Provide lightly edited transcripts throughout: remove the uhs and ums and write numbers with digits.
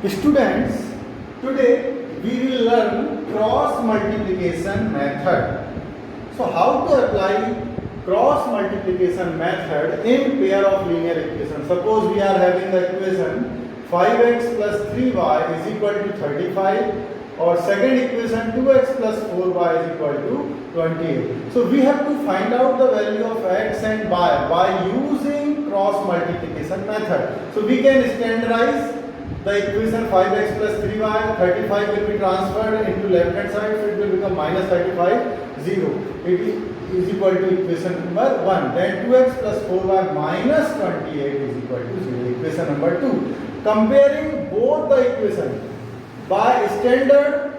Students, today we will learn cross multiplication method. So how to apply cross multiplication method in pair of linear equations. Suppose we are having the equation 5x plus 3y is equal to 35, or second equation 2x plus 4y is equal to 28. So we have to find out the value of x and y by using cross multiplication method. So we can standardize the equation 5x plus 3y, 35 will be transferred into left hand side, so it will become minus 35, 0. It is equal to equation number 1. Then 2x plus 4y minus 28 is equal to 0. Equation number 2. Comparing both the equations by standard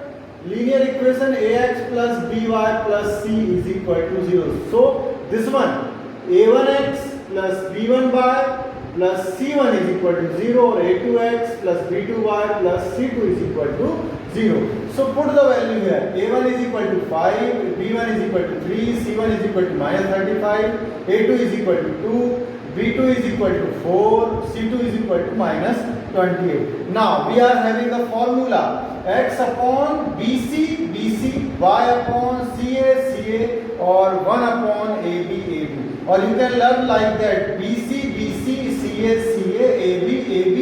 linear equation ax plus by plus c is equal to 0. So this one a1x plus b1y plus c1 is equal to 0, or a2x plus b2y plus c2 is equal to 0. So put the value here. a1 is equal to 5, b1 is equal to 3, c1 is equal to minus 35, a2 is equal to 2, b2 is equal to 4, c2 is equal to minus 28. Now we are having the formula x upon bc, bc, y upon ca, ca, or 1 upon ab, ab. Or you can learn like that: BC, BC, CA, CA, AB, AB,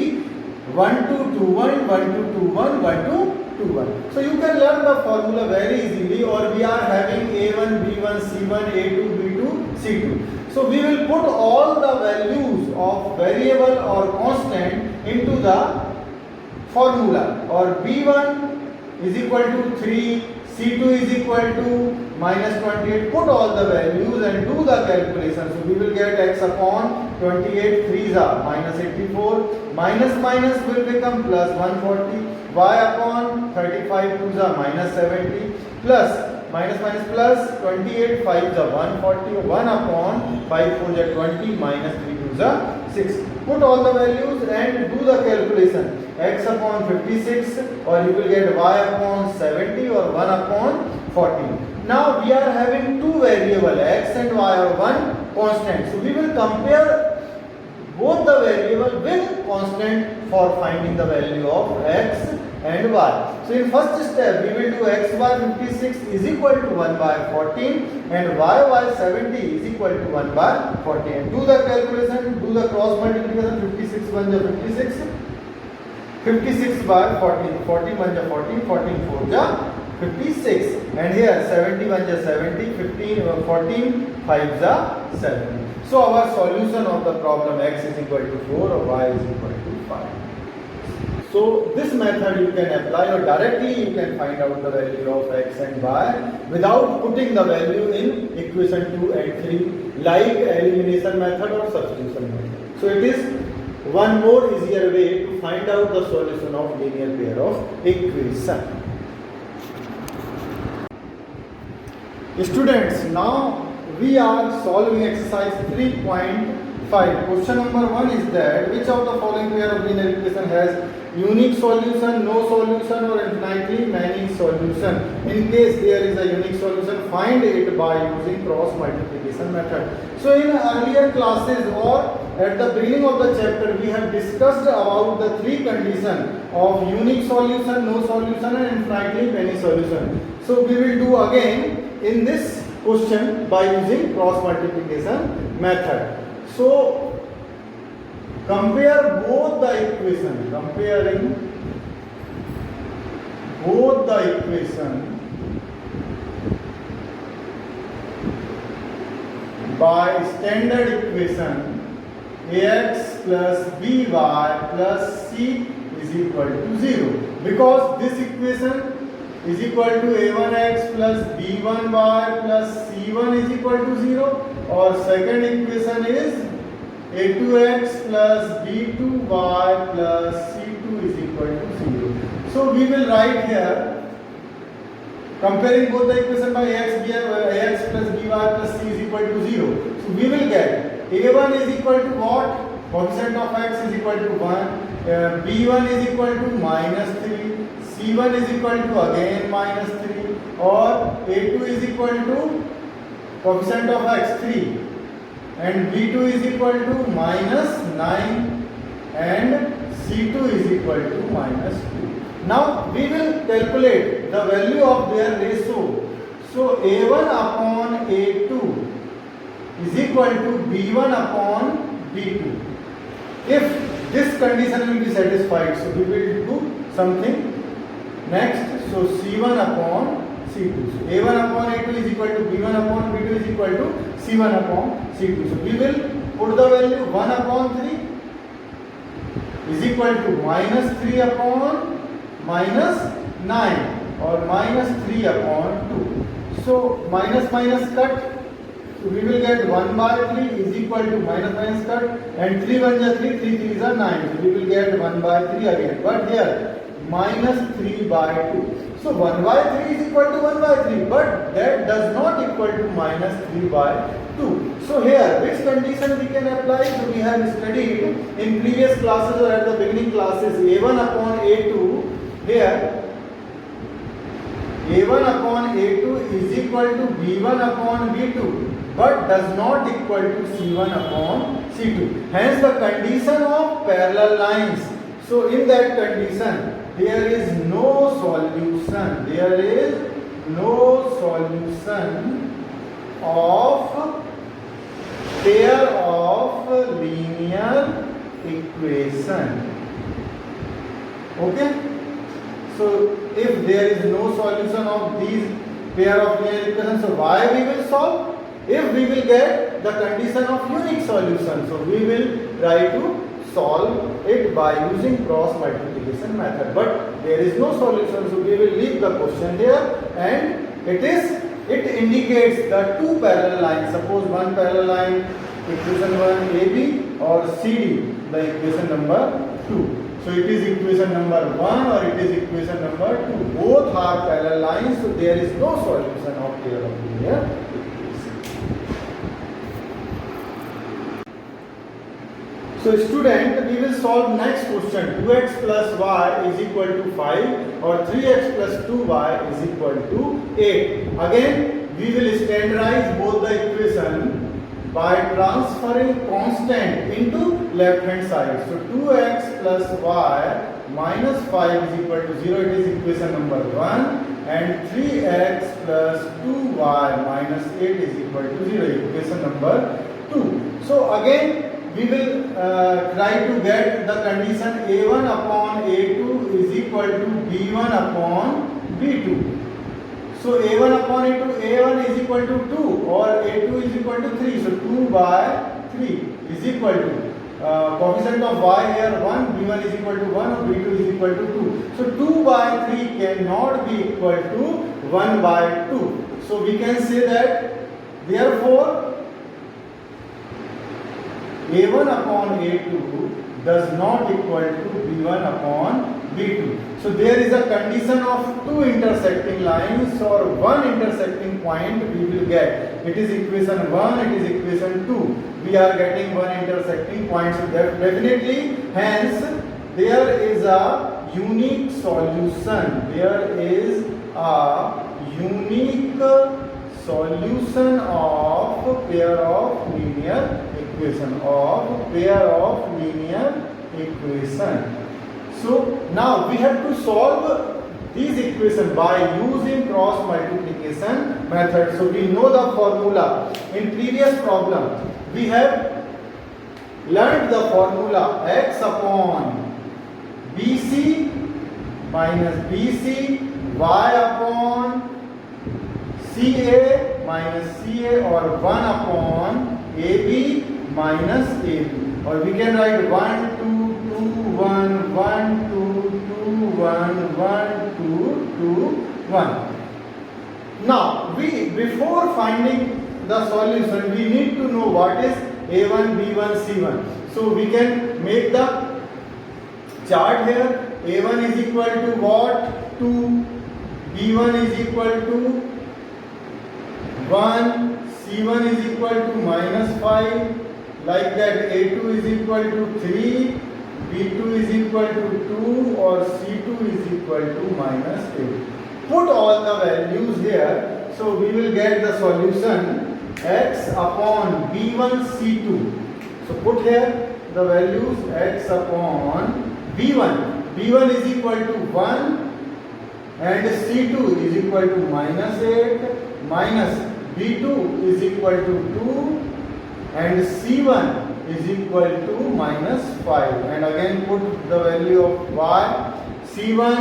1 to 2 1, 1 to 2 1, 1 to 2 1. So you can learn the formula very easily. Or we are having A1, B1, C1, A2, B2, C2. So we will put all the values of variable or constant into the formula. Or B1 is equal to 3, C2 is equal to minus 28. Put all the values and do the calculation. So we will get x upon 28, 3s are minus 84, minus minus will become plus 140, y upon 35, 2s are minus 70, plus minus minus plus 28, 5s are 140, 1 upon 5 4s are 20, minus 3 2s are 6. Put all the values and do the calculation. X upon 56, or you will get y upon 70, or 1 upon 40. Now we are having two variables x and y, or one constant. So we will compare both the variable with constant for finding the value of x and y. So in first step we will do x by 56 is equal to 1 by 14 and y by 70 is equal to 1 by 14. Do the calculation, do the cross multiplication. 56 1 is 56, 56 by 14, 14 1 is 14, 14 4 is 56, and here 71 is 70, 15 14 5 is 70. So our solution of the problem x is equal to 4 or y is equal to 5. So this method you can apply, or directly you can find out the value of x and y without putting the value in equation 2 and 3 like elimination method or substitution method. So it is one more easier way to find out the solution of linear pair of equation. Students, now we are solving exercise 3.5. Question number 1 is that which of the following pair of linear equation has unique solution, no solution, or infinitely many solution? In case there is a unique solution, find it by using cross multiplication method. So in earlier classes or at the beginning of the chapter, we have discussed about the three conditions of unique solution, no solution, and infinitely many solution. So we will do again in this question by using cross multiplication method. So compare both the equation, comparing both the equation by standard equation ax plus by plus c is equal to 0, because this equation is equal to a1x plus b1y plus c1 is equal to 0, or second equation is a2x plus b2y plus c2 is equal to 0. So we will write here comparing both the equation by ax plus by plus c is equal to 0. So we will get a1 is equal to what? Coefficient of x is equal to 1, b1 is equal to minus 3, c1 is equal to again minus 3, or a2 is equal to coefficient of x 3, and b2 is equal to minus 9, and C2 is equal to minus 2. Now we will calculate the value of their ratio. So A1 upon A2 is equal to B1 upon B2. If this condition will be satisfied, so we will do something next. So C1 upon C2. So A1 upon A2 is equal to B1 upon B2 is equal to C1 upon C2. So we will put the value 1 upon 3 is equal to minus 3 upon minus 9 or minus 3 upon 2. So minus minus cut. So we will get 1 by 3 is equal to minus minus cut, and 3 1 is 3, 3 3 is 9. So we will get 1 by 3 again. But here minus 3 by 2. So 1 by 3 is equal to 1 by 3, but that does not equal to minus 3 by 2. So here, which condition we can apply? So we have studied in previous classes or at the beginning classes A1 upon A2. Here A1 upon A2 is equal to B1 upon B2, but does not equal to C1 upon C2. Hence the condition of parallel lines. So in that condition, there is no solution. There is no solution of pair of linear equation. Okay? So if there is no solution of these pair of linear equations, so why we will solve? If we will get the condition of unique solution, so we will try to solve it by using cross multiplication method. But there is no solution, so we will leave the question here, and it indicates the two parallel lines. Suppose one parallel line, equation 1 AB, or CD, the equation number 2. So it is equation number 1 or it is equation number 2. Both are parallel lines, so there is no solution of pair of linear equation. So student, we will solve next question. 2x plus y is equal to 5 or 3x plus 2y is equal to 8. Again, we will standardize both the equation by transferring constant into left hand side. So 2x plus y minus 5 is equal to 0. It is equation number 1. And 3x plus 2y minus 8 is equal to 0. Equation number 2. So again, we will try to get the condition A1 upon A2 is equal to B1 upon B2. So A1 upon A2, A1 is equal to 2 or A2 is equal to 3. So 2 by 3 is equal to coefficient of y here 1, B1 is equal to 1 or B2 is equal to 2. So 2 by 3 cannot be equal to 1 by 2. So we can say that therefore A1 upon A2 does not equal to B1 upon B2. So there is a condition of two intersecting lines or one intersecting point we will get. It is equation 1, it is equation 2. We are getting one intersecting point. So that definitely, hence, there is a unique solution. There is a unique solution of pair of linear equation So now we have to solve these equations by using cross multiplication method. So we know the formula. In previous problem we have learned the formula x upon BC minus BC y upon CA minus CA or 1 upon AB minus AB, or we can write 1 2 2 1 1 2 2 1 1 2 2 1. Now before finding the solution we need to know what is A1 B1 C1. So we can make the chart here. A1 is equal to what? 2. B1 is equal to 1. C1 is equal to minus 5. Like that, A2 is equal to 3. B2 is equal to 2 or C2 is equal to minus 8. Put all the values here. So we will get the solution x upon B1 C2. So put here the values x upon B1 is equal to 1 and C2 is equal to -8 minus B2 is equal to 2 and C1 is equal to -5, and again put the value of y. C1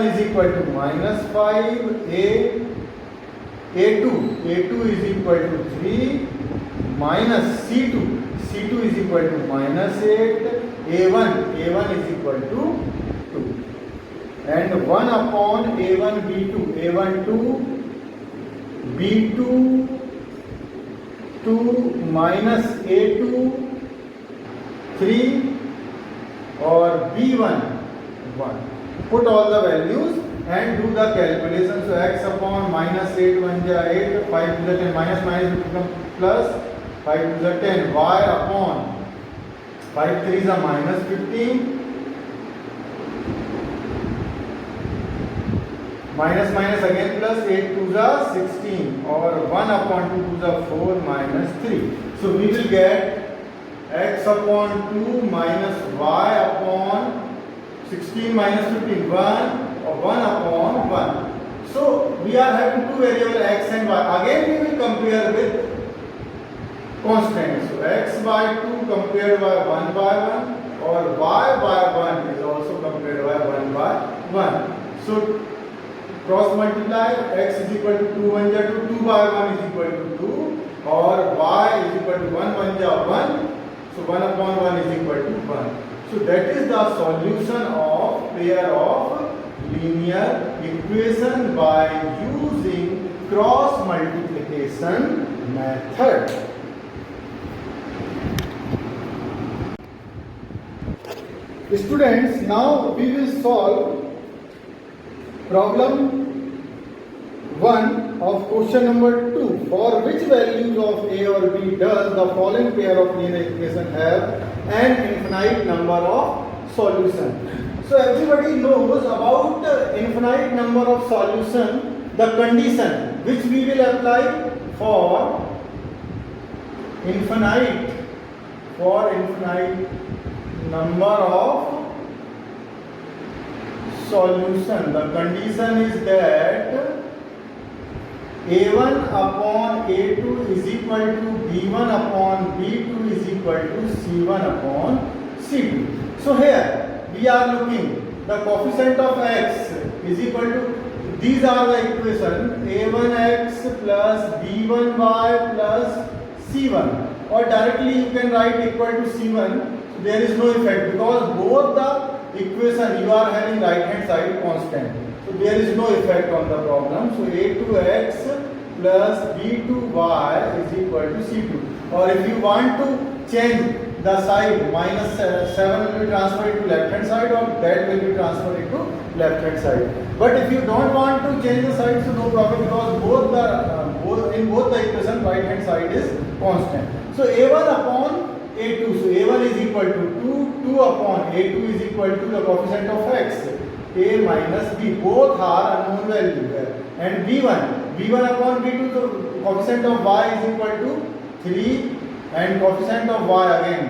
is equal to -5, A2 is equal to 3 minus C2 is equal to -8, A1 is equal to 2, and 1 upon A1 B2 B2 2 minus A2 3 or B1 1. Put all the values and do the calculation. So x upon -8 1 ja 8, 5 to the 10, minus will become plus, 5 to the 10, y upon 5 3 is a -15, minus again plus, 8 2 is a 16, or 1 upon 2 2 is a 4 minus 3. So we will get x upon 2 minus y upon 16 minus 15, 1 or 1 upon 1. So we are having two variables x and y. Again we will compare with constant. So x by 2 compared by 1 by 1, or y by 1 is also compared by 1 by 1. So cross multiply, x is equal to 2 1 ja 2, 2 by 1 is equal to 2, or y is equal to 1 1 ja 1, so 1 upon 1 is equal to 1. So that is the solution of pair of linear equation by using cross multiplication method. Students, now we will solve problem 1 of question number 2. For which values of a or b does the following pair of linear equation have an infinite number of solutions? So everybody knows about infinite number of solution, the condition which we will apply for infinite number of solution. The condition is that A1 upon A2 is equal to B1 upon B2 is equal to C1 upon C2. So here we are looking the coefficient of x is equal to, these are the equation A1x plus B1y plus C1, or directly you can write equal to C1. There is no effect because both the equation you are having right hand side constant. So there is no effect on the problem. So A2x plus B2y is equal to C2. Or if you want to change the side, -7 will be transferred to left hand side, or that will be transferred to left hand side. But if you don't want to change the side, so no problem, because in both the equation right hand side is constant. So A1 upon A2, so A1 is equal to 2 upon A2 is equal to the coefficient of x, A minus B, both are unknown value here, and B1 upon B2, the coefficient of y is equal to 3, and coefficient of y again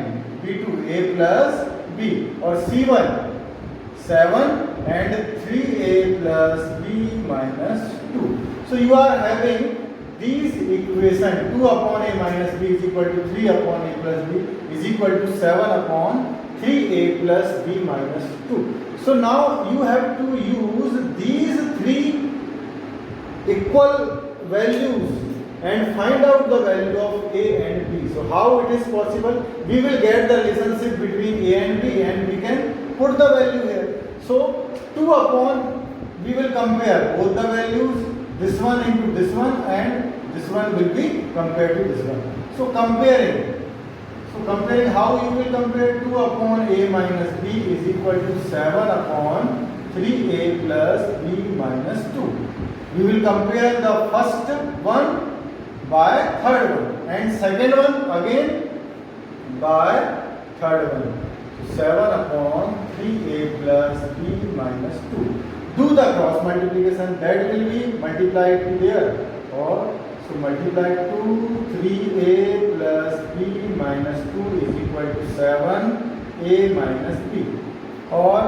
B2, A plus B, or C1 7 and 3A plus B minus 2. So you are having these equation 2 upon A minus B is equal to 3 upon A plus B is equal to 7 upon 3A plus B minus 2. So now you have to use these three equal values and find out the value of A and B. So how it is possible? We will get the relationship between A and B and we can put the value here. So 2 upon, we will compare both the values, this one into this one, and this one will be compared to this one. So comparing how you will compare 2 upon A minus B is equal to 7 upon 3A plus B minus 2. We will compare the first one by third one and second one again by third one. 7 upon 3A plus B minus 2. Do the cross multiplication, that will be multiplied to there, or so multiply 2, 3A plus B minus 2 is equal to 7A a minus b. Or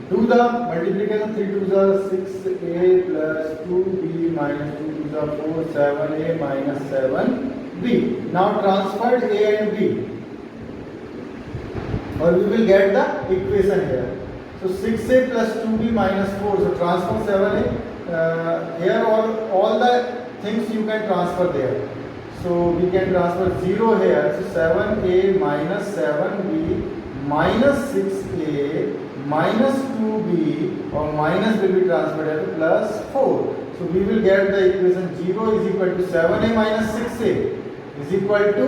do the multiplication. 3 2s are 6a plus 2b minus 2 2s are 4, 7a minus 7b. Now transfer a and b, or we will get the equation here. So 6a plus 2b minus 4. So transfer 7a here, or all the things you can transfer there. So we can transfer 0 here. So 7a minus 7b minus 6a minus 2b, or minus will be transferred as plus 4. So we will get the equation 0 is equal to 7a minus 6a is equal to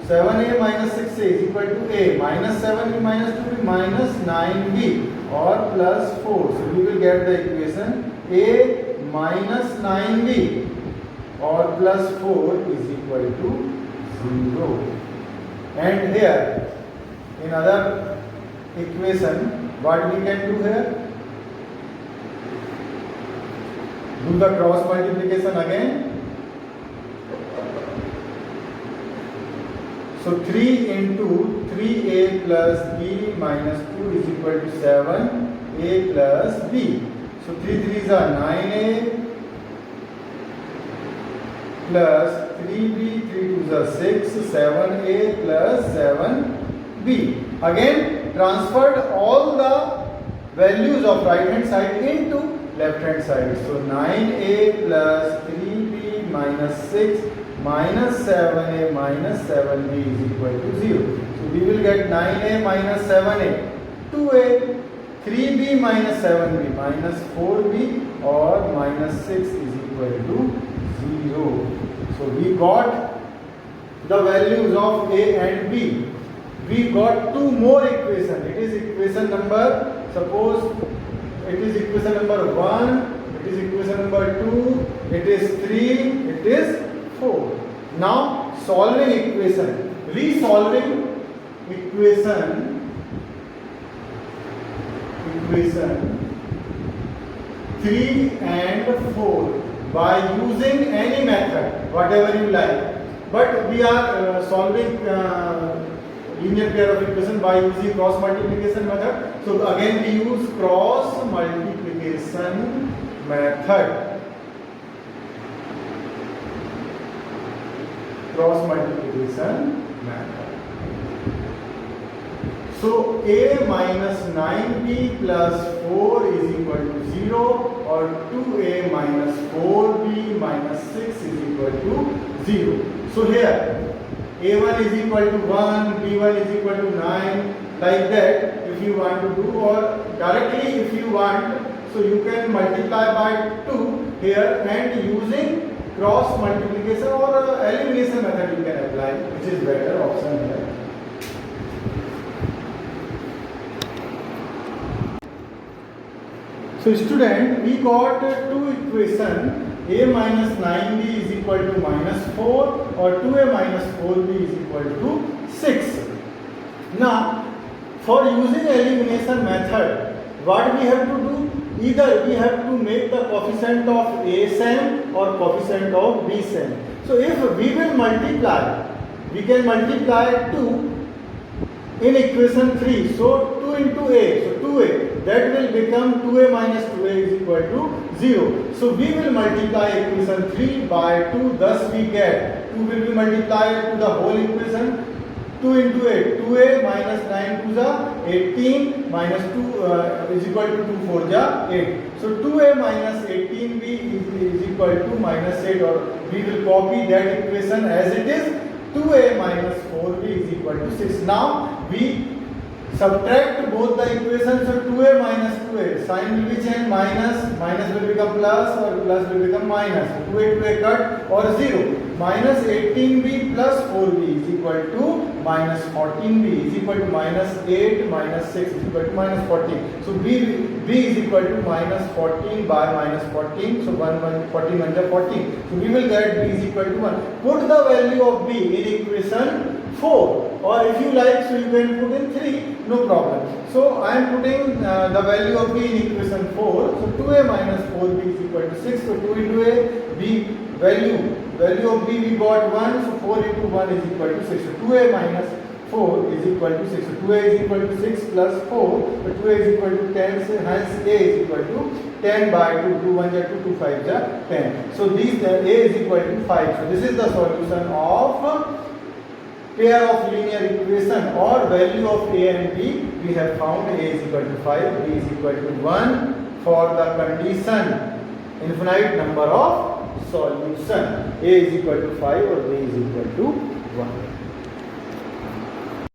7a minus 6a is equal to a minus 7b minus 2b minus 9b, or plus 4. So we will get the equation a minus 9b or plus 4 is equal to 0. And here in other equation, what we can do here? Do the cross multiplication again. So 3 into 3a plus b minus 2 is equal to 7a plus b. So 3 3s are 9a plus 3b, 3 2s are 6, 7a plus 7b. Again transferred all the values of right hand side into left hand side. So 9a plus 3b minus 6 minus 7a minus 7b is equal to 0. So we will get 9a minus 7a, 2a, 3b minus 7b minus 4b, or minus 6 is equal to 0. So we got the values of a and b. We got two more equations. It is equation number, suppose it is equation number 1, it is equation number 2, it is 3, it is 4. Now solving equation, resolving equation 3 and 4 by using any method, whatever you like. But we are solving linear pair of equation by using cross multiplication method. So again we use cross multiplication method. Cross multiplication method. So a minus 9b plus 4 is equal to 0, or 2a minus 4b minus 6 is equal to 0. So here a1 is equal to 1, b1 is equal to 9, like that if you want to do, or directly if you want, so you can multiply by 2 here, and using cross multiplication or elimination method you can apply, which is better option here. So student, we got two equations. A minus 9b is equal to minus 4, or 2a minus 4b is equal to 6. Now, for using elimination method, what we have to do? Either we have to make the coefficient of a same or coefficient of b same. So if we will multiply, we can multiply 2 in equation 3. So 2 into a, so 2a, that will become 2a minus 2a is equal to 0. So we will multiply equation 3 by 2, thus we get 2 will be multiplied to the whole equation. 2 into 8, 2a minus 9 2 is 18 minus 2 is equal to 2 4 is 8. So 2a minus 18b is equal to minus 8, or we will copy that equation as it is. 2a minus 4b is equal to 6. Now we subtract both the equations. So 2a minus 2a, sign will be changed, minus will become plus, or plus will become minus. So 2a cut, or 0. Minus 18b plus 4b is equal to minus 14b is equal to minus 8 minus 6 is equal to minus 14. So b is equal to minus 14 by minus 14. So 14 1 14. So we will get b is equal to 1. Put the value of b in equation 4, or if you like, so you can put in 3, no problem. So I am putting the value of b in equation 4. So 2a minus 4b is equal to 6. So 2 into a, b value of b we got 1. So 4 into 1 is equal to 6. So 2a minus 4 is equal to 6. So 2a is equal to 6 plus 4. So 2a is equal to 10. So hence a is equal to 10 by 2. 2 1 is 2, 2 5 is 10. So these a is equal to 5. So this is the solution of pair of linear equation or value of a and b. We have found a is equal to 5, b is equal to 1 for the condition infinite number of solution. A is equal to 5 or b is equal to 1.